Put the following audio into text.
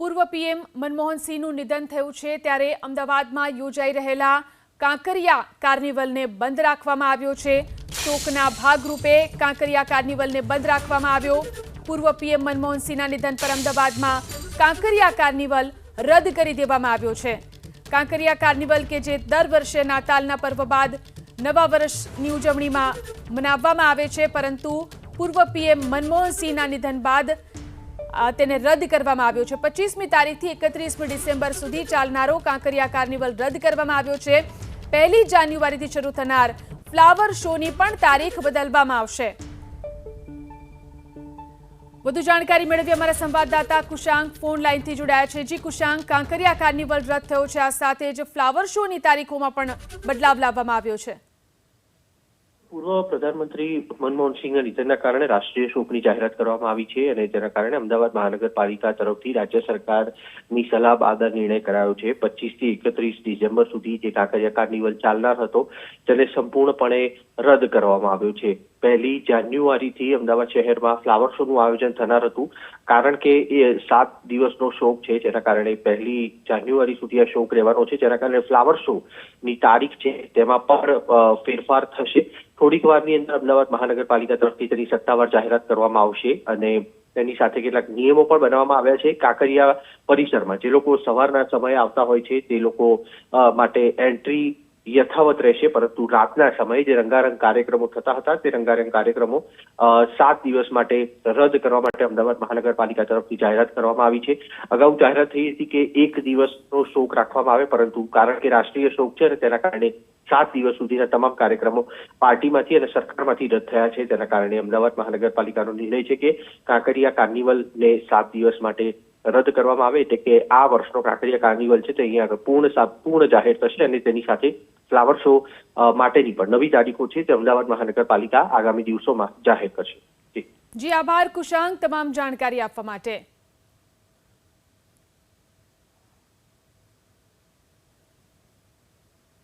પૂર્વ પીએમ મનમોહન સિંહનું નિધન થયું છે ત્યારે અમદાવાદમાં યોજાઈ રહેલા કાંકરિયા કાર્નિવલને બંધ રાખવામાં આવ્યો છે। શોકના ભાગરૂપે કાંકરિયા કાર્નિવલને બંધ રાખવામાં આવ્યો। પૂર્વ પીએમ મનમોહન સિંહના નિધન પર અમદાવાદમાં કાંકરિયા કાર્નિવલ રદ કરી દેવામાં આવ્યો છે। કાંકરિયા કાર્નિવલ કે જે દર વર્ષે નાતાલના પર્વ બાદ નવા વર્ષની ઉજવણીમાં મનાવવામાં આવે છે, પરંતુ પૂર્વ પીએમ મનમોહન સિંહના નિધન બાદ તેને રદ કરવામાં આવ્યો છે। 25મી તારીખથી 31મી ડિસેમ્બર સુધી ચાલનારો કાંકરિયા કાર્નિવલ રદ કરવામાં આવ્યો છે। 1 જાન્યુઆરીથી શરૂ થનાર ફ્લાવર શોની પણ તારીખ બદલવામાં આવશે। વધુ જાણકારી મેળવી અમારા સંવાદદાતા કુશાંક ફોન લાઈનથી જોડાયા છે। જી કુશાંક, કાંકરિયા કાર્નિવલ રદ થયો છે, આ સાથે જ ફ્લાવર શોની તારીખોમાં પણ બદલાવ લાવવામાં આવ્યો છે। પૂર્વ પ્રધાનમંત્રી મનમોહન સિંહના નિધનના કારણે રાષ્ટ્રીય શોકની જાહેરાત કરવામાં આવી છે અને તેના કારણે અમદાવાદ મહાનગરપાલિકા તરફથી રાજ્ય સરકારની સલાહ બાદ નિર્ણય કરાયો છે। 25 થી 31 ડિસેમ્બર સુધી જે કાંકરિયા કાર્નિવલ ચાલનાર હતો તેને સંપૂર્ણપણે રદ કરવામાં આવ્યો છે। 1 જાન્યુઆરીથી અમદાવાદ શહેરમાં ફ્લાવર શોનું આયોજન થનાર હતું, કારણ કે એ 7 દિવસનો શોક છે, જેના કારણે 1 જાન્યુઆરી સુધી આ શોક રહેવાનો છે, જેના કારણે ફ્લાવર શોની તારીખ છે તેમાં પણ ફેરફાર થશે। થોડીક વારની અંદર અમદાવાદ મહાનગરપાલિકા તરફથી તેની સત્તાવાર જાહેરાત કરવામાં આવશે અને તેની સાથે કેટલાક નિયમો પણ બનાવવામાં આવ્યા છે। કાંકરિયા પરિસરમાં જે લોકો સવારના સમયે આવતા હોય છે તે લોકો માટે એન્ટ્રી યથાવત રહેશે, પરંતુ રાતના સમયે જે રંગારંગ કાર્યક્રમો થતા હતા તે રંગારંગ કાર્યક્રમો 7 દિવસ માટે રદ કરવા માટે અમદાવાદ મહાનગરપાલિકા તરફથી જાહેરાત કરવામાં આવી છે। અગાઉ જાહેરાત થઈ હતી કે 1 દિવસનો શોક રાખવામાં આવે, પરંતુ કારણ કે રાષ્ટ્રીય શોક છે અને તેના કારણે 7 દિવસ સુધીના તમામ કાર્યક્રમો પાર્ટીમાંથી અને સરકારમાંથી રદ થયા છે। તેના કારણે અમદાવાદ મહાનગરપાલિકાનો નિર્ણય છે કે કાંકરિયા કાર્નિવલને 7 દિવસ માટે રદ કરવામાં આવે, એટલે કે આ વર્ષનો કાંકરિયા કાર્નિવલ છે તે અહીંયા પૂર્ણ જાહેર થશે અને તેની સાથે ફ્લાવર શો માટેની પણ નવી તારીખો છે તે અમદાવાદ મહાનગરપાલિકા આગામી દિવસોમાં જાહેર કરશે। જી આભાર કુશાંક, તમામ જાણકારી આપવા માટે।